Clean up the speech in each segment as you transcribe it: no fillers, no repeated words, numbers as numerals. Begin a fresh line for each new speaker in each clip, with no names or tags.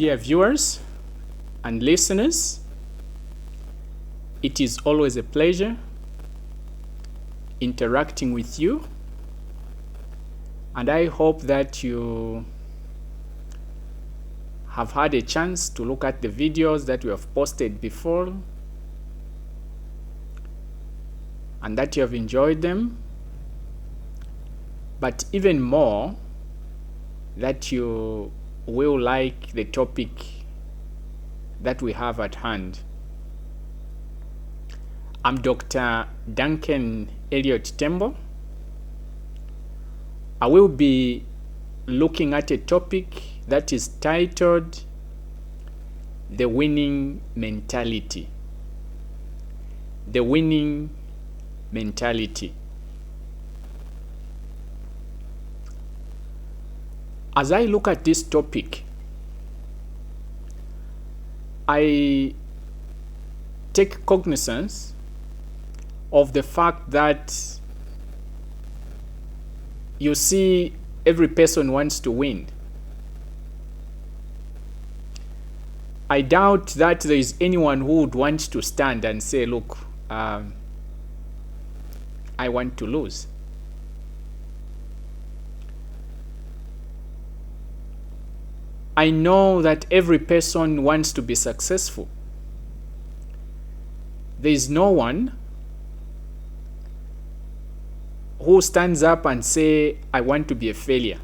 dear viewers and listeners, it is always a pleasure interacting with you, and I hope that you have had a chance to look at the videos that we have posted before and that you have enjoyed them, but even more that you will like the topic that we have at hand. I'm Dr. Duncan Elliott Tembo. I will be looking at a topic that is titled The Winning Mentality. The Winning Mentality. As I look at this topic, I take cognizance of the fact that you see every person wants to win. I doubt that there is anyone who would want to stand and say, look, I want to lose. I know that every person wants to be successful. There is no one who stands up and say, I want to be a failure.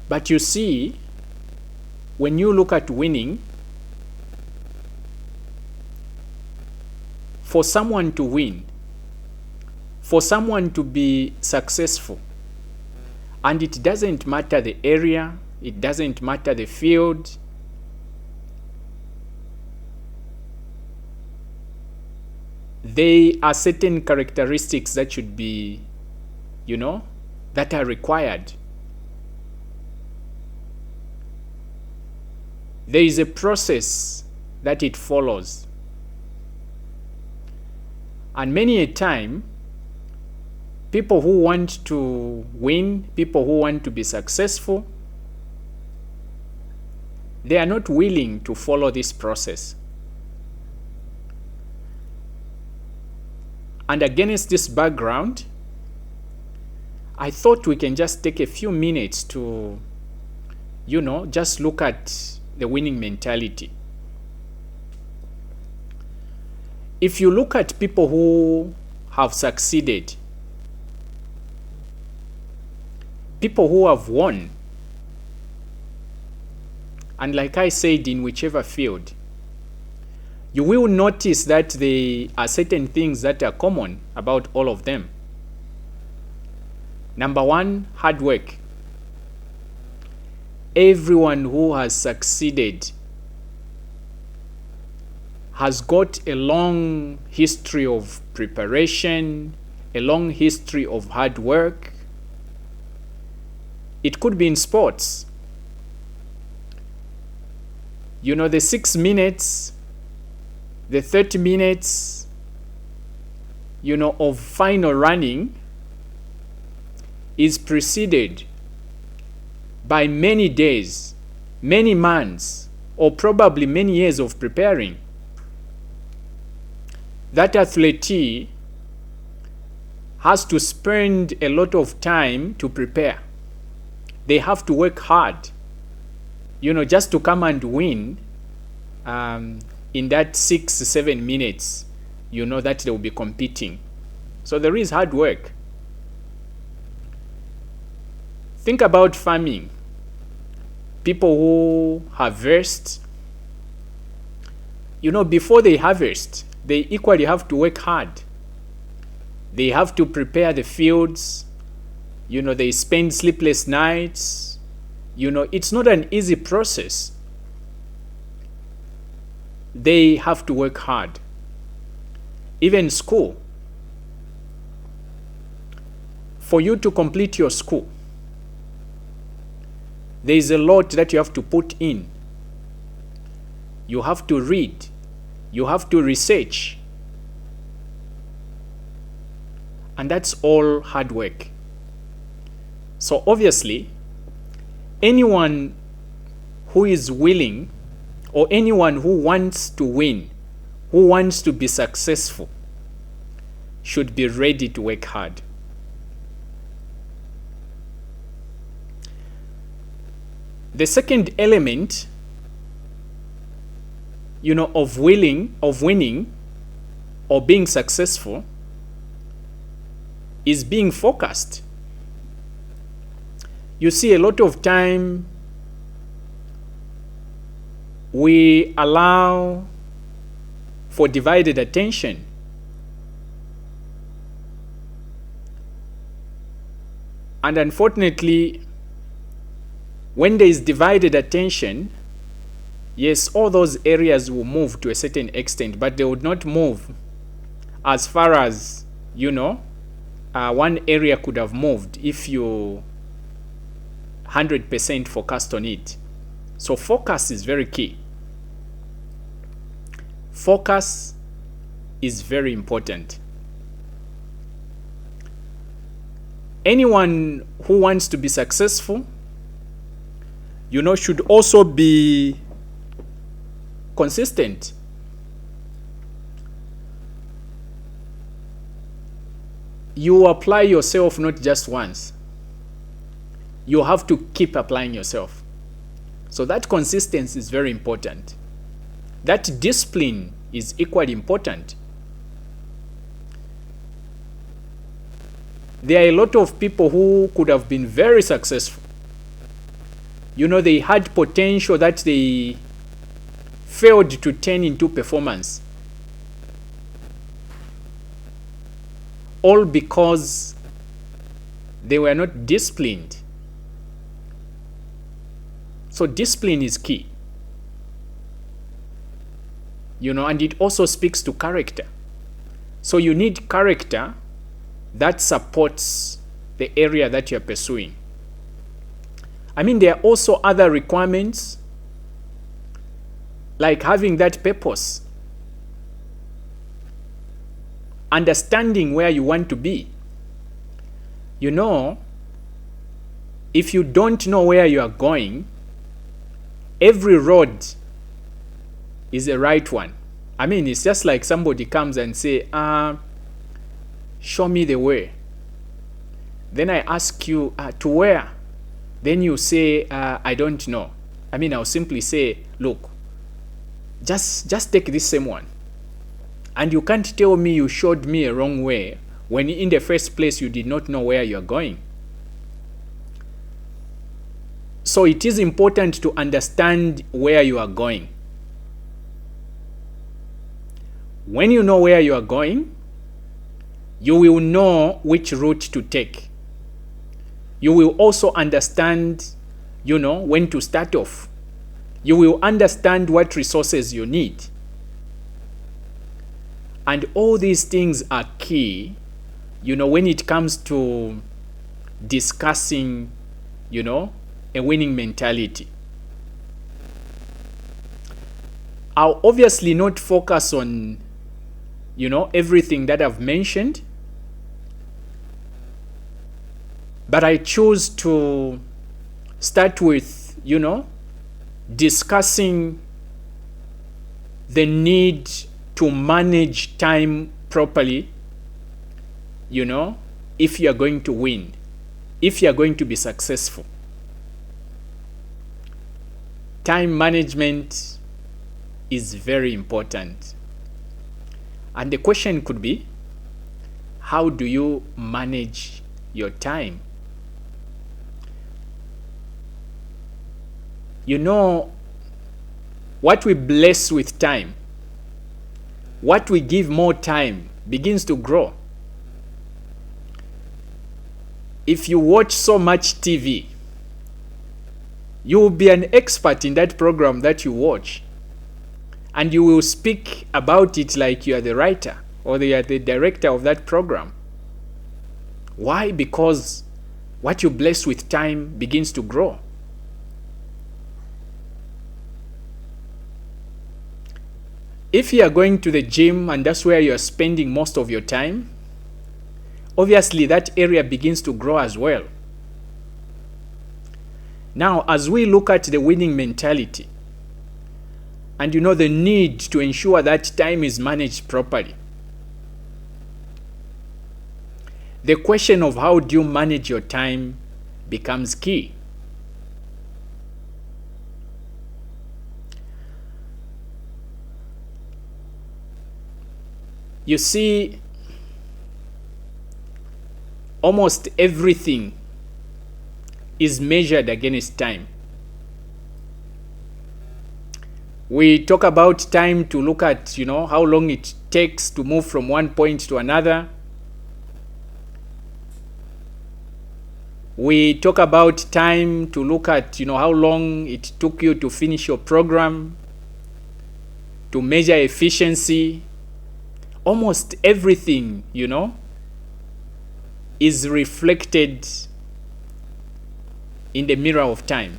But you see, when you look at winning, for someone to win, for someone to be successful, and it doesn't matter the area, it doesn't matter the field, there are certain characteristics that should be, that are required. There is a process that it follows. And many a time, people who want to win, people who want to be successful, they are not willing to follow this process. And against this background, I thought we can just take a few minutes to, just look at the winning mentality. If you look at people who have succeeded, people who have won, and like I said, in whichever field, you will notice that there are certain things that are common about all of them. Number one, hard work. Everyone who has succeeded has got a long history of preparation, a long history of hard work. It could be in sports. The 6 minutes, the 30 minutes, of final running is preceded by many days, many months, or probably many years of preparing. That athlete has to spend a lot of time to prepare. They have to work hard, just to come and win in that 6-7 minutes, that they will be competing. So there is hard work. Think about farming. People who harvest, before they harvest, they equally have to work hard. They have to prepare the fields. They spend sleepless nights. It's not an easy process. They have to work hard. Even school. For you to complete your school, there is a lot that you have to put in. You have to read. You have to research. And that's all hard work. So obviously, anyone who is willing, or anyone who wants to win, who wants to be successful, should be ready to work hard. The second element, of winning or being successful is being focused. You see, a lot of time we allow for divided attention. And unfortunately, when there is divided attention, yes, all those areas will move to a certain extent, but they would not move as far as, one area could have moved if you 100% focused on it. So focus is very key. Focus is very important. Anyone who wants to be successful, should also be consistent. You apply yourself not just once. You have to keep applying yourself. So that consistency is very important. That discipline is equally important. There are a lot of people who could have been very successful. They had potential that they failed to turn into performance. All because they were not disciplined. So discipline is key. And it also speaks to character. So you need character that supports the area that you're pursuing. There are also other requirements, like having that purpose, understanding where you want to be. If you don't know where you are going, every road is the right one. It's just like somebody comes and say, show me the way. Then I ask you, to where? Then you say, I don't know. I'll simply say, look, just take this same one. And you can't tell me you showed me a wrong way when in the first place you did not know where you're going. So it is important to understand where you are going. When you know where you are going, you will know which route to take. You will also understand, when to start off. You will understand what resources you need. And all these things are key, when it comes to discussing, a winning mentality. I'll obviously not focus on, everything that I've mentioned, but I choose to start with, discussing the need to manage time properly, if you are going to win, if you are going to be successful. Time management is very important. And the question could be, how do you manage your time? What we bless with time, what we give more time begins to grow. If you watch so much TV, you will be an expert in that program that you watch. And you will speak about it like you are the writer or you are the director of that program. Why? Because what you bless with time begins to grow. If you are going to the gym and that's where you are spending most of your time, obviously that area begins to grow as well. Now, as we look at the winning mentality and the need to ensure that time is managed properly, the question of how do you manage your time becomes key. You see, almost everything is measured against time. We talk about time to look at, how long it takes to move from one point to another. We talk about time to look at, how long it took you to finish your program, to measure efficiency. Almost everything, is reflected in the mirror of time.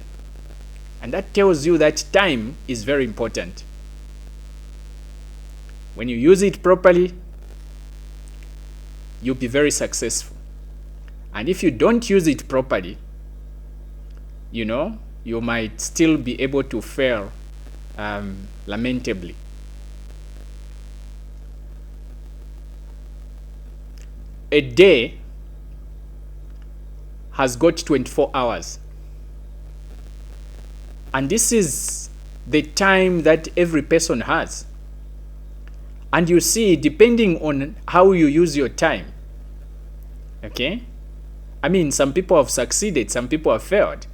And that tells you that time is very important. When you use it properly, you'll be very successful. And if you don't use it properly, you might still be able to fail lamentably. A day has got 24 hours. And this is the time that every person has. And you see, depending on how you use your time, okay? I mean, some people have succeeded, some people have failed.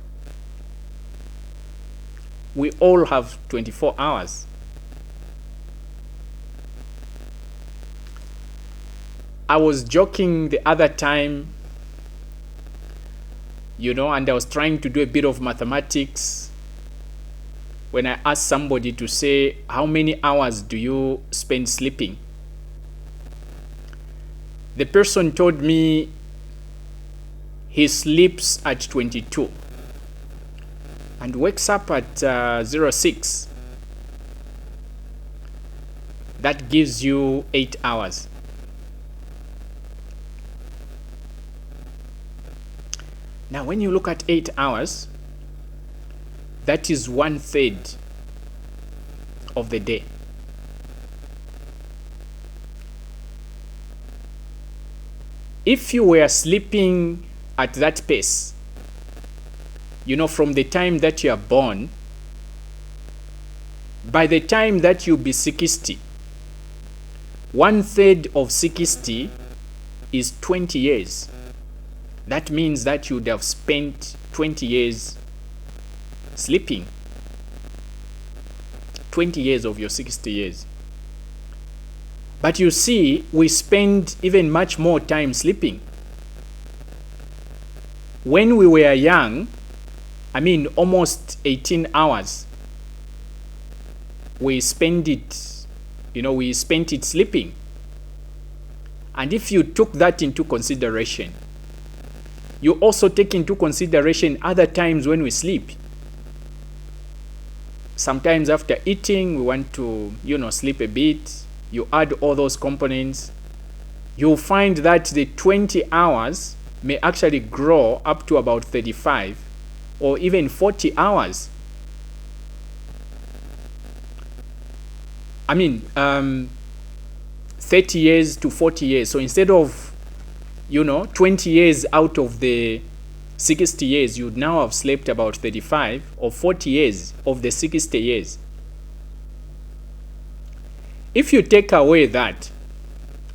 We all have 24 hours. I was joking the other time, and I was trying to do a bit of mathematics when I asked somebody to say, how many hours do you spend sleeping? The person told me he sleeps at 22 and wakes up at 06. That gives you 8 hours. Now, when you look at 8 hours, that is 1/3 of the day. If you were sleeping at that pace, from the time that you are born, by the time that you'll be 60, 1/3 of 60 is 20 years. That means that you would have spent 20 years sleeping. 20 years of your 60 years. But you see, we spend even much more time sleeping. When we were young, almost 18 hours, we spent it sleeping. And if you took that into consideration, you also take into consideration other times when we sleep. Sometimes after eating, we want to, sleep a bit. You add all those components. You'll find that the 20 hours may actually grow up to about 35 or even 40 hours. 30 years to 40 years. So instead of 20 years out of the 60 years, you'd now have slept about 35 or 40 years of the 60 years. If you take away that,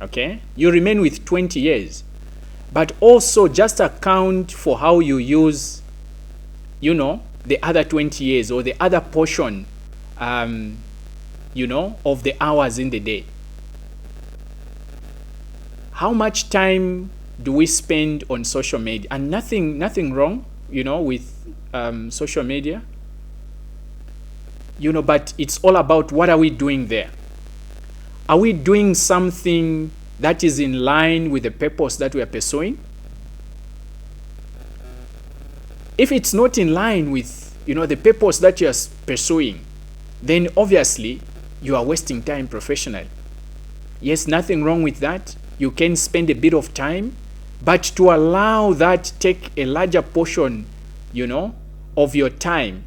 okay, you remain with 20 years. But also just account for how you use, the other 20 years or the other portion, of the hours in the day. How much time do we spend on social media? And nothing wrong, with social media. But it's all about what are we doing there? Are we doing something that is in line with the purpose that we are pursuing? If it's not in line with, the purpose that you are pursuing, then obviously you are wasting time professionally. Yes, nothing wrong with that. You can spend a bit of time, but to allow that take a larger portion, of your time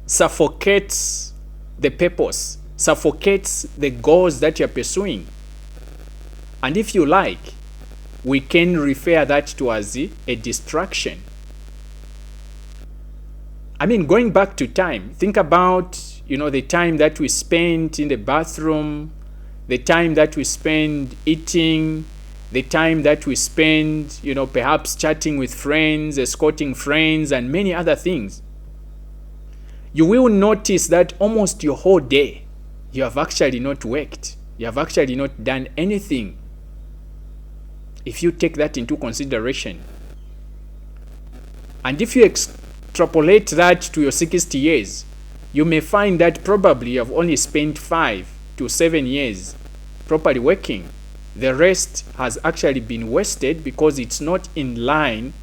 suffocates the purpose, suffocates the goals that you're pursuing. And if you like, we can refer that to as a distraction. I mean, going back to time, think about, the time that we spend in the bathroom, the time that we spend eating, the time that we spend, perhaps chatting with friends, escorting friends, and many other things. You will notice that almost your whole day, you have actually not worked. You have actually not done anything. If you take that into consideration. And if you extrapolate that to your 60 years, you may find that probably you have only spent 5 to 7 years properly working. The rest has actually been wasted because it's not in line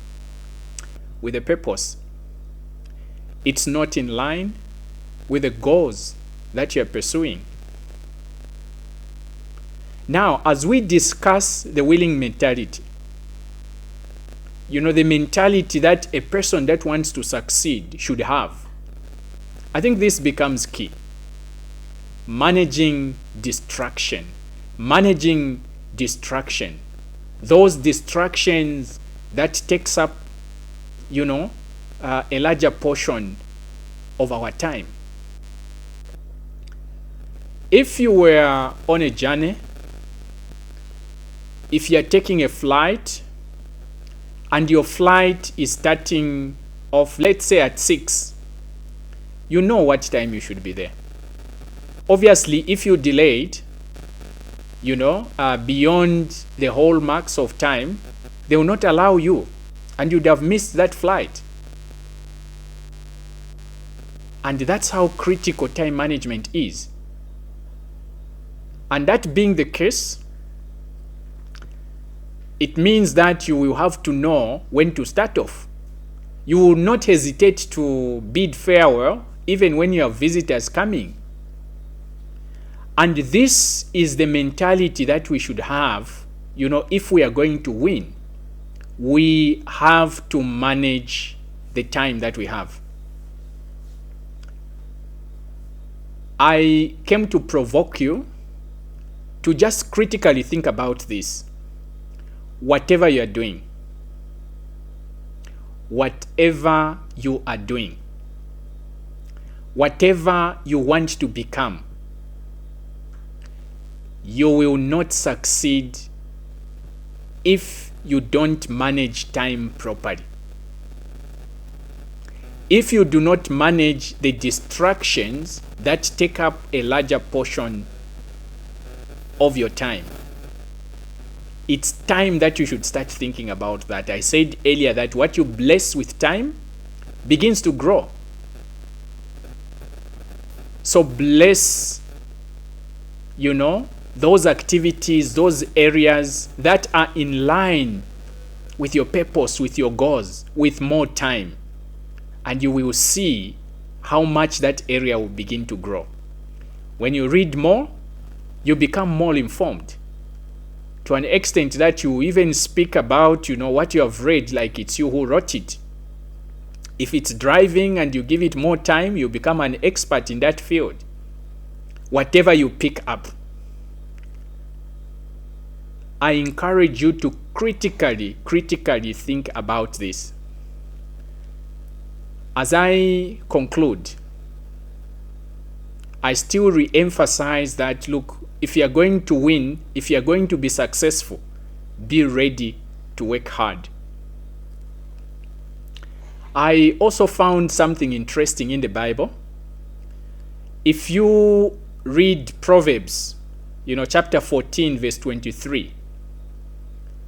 with the purpose. It's not in line with the goals that you're pursuing. Now, as we discuss the willing mentality, the mentality that a person that wants to succeed should have, I think this becomes key. Managing distraction. Those distractions that takes up, a larger portion of our time. If you were on a journey, if you're taking a flight and your flight is starting off, let's say at 6, you know what time you should be there. Obviously, if you delayed, beyond the whole marks of time, they will not allow you and you'd have missed that flight. And that's how critical time management is. And that being the case, it means that you will have to know when to start off. You will not hesitate to bid farewell even when you have visitors coming. And this is the mentality that we should have, if we are going to win. We have to manage the time that we have. I came to provoke you to just critically think about this. Whatever you are doing, whatever you want to become, you will not succeed if you don't manage time properly. If you do not manage the distractions that take up a larger portion of your time, it's time that you should start thinking about that. I said earlier that what you bless with time begins to grow. So bless, those activities, those areas that are in line with your purpose, with your goals, with more time. And you will see how much that area will begin to grow. When you read more, you become more informed. To an extent that you even speak about, what you have read like it's you who wrote it. If it's driving and you give it more time, you become an expert in that field. Whatever you pick up. I encourage you to critically think about this. As I conclude, I still re-emphasize that, look, if you are going to win, if you are going to be successful, be ready to work hard. I also found something interesting in the Bible. If you read Proverbs, chapter 14, verse 23,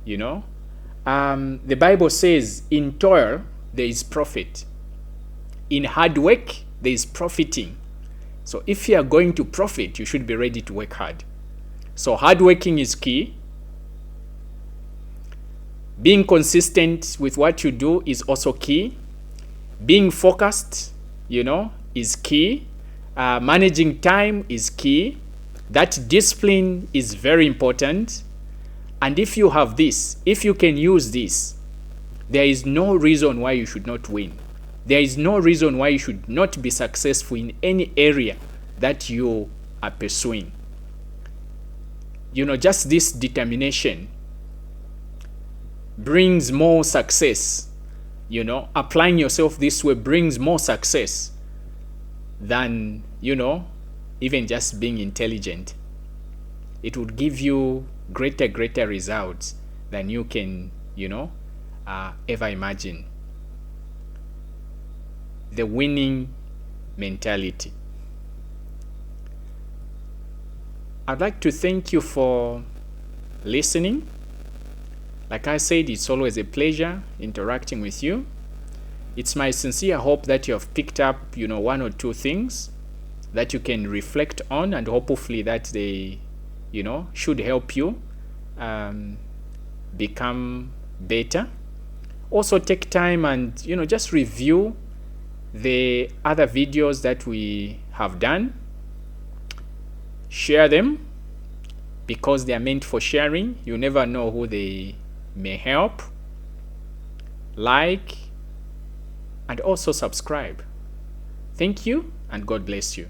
the Bible says, in toil, there is profit. In hard work, there is profiting. So if you are going to profit, you should be ready to work hard. So hard working is key. Being consistent with what you do is also key. Being focused, is key. Managing time is key. That discipline is very important. And if you have this, if you can use this, there is no reason why you should not win. There is no reason why you should not be successful in any area that you are pursuing. Just this determination brings more success. Applying yourself this way brings more success than, even just being intelligent. It would give you greater results than you can, ever imagine. The winning mentality. I'd like to thank you for listening. Like I said, it's always a pleasure interacting with you. It's my sincere hope that you have picked up, one or two things that you can reflect on, and hopefully that they, should help you become better. Also take time and, just review the other videos that we have done. Share them because they are meant for sharing. You never know who they may help. Like and also subscribe. Thank you and God bless you.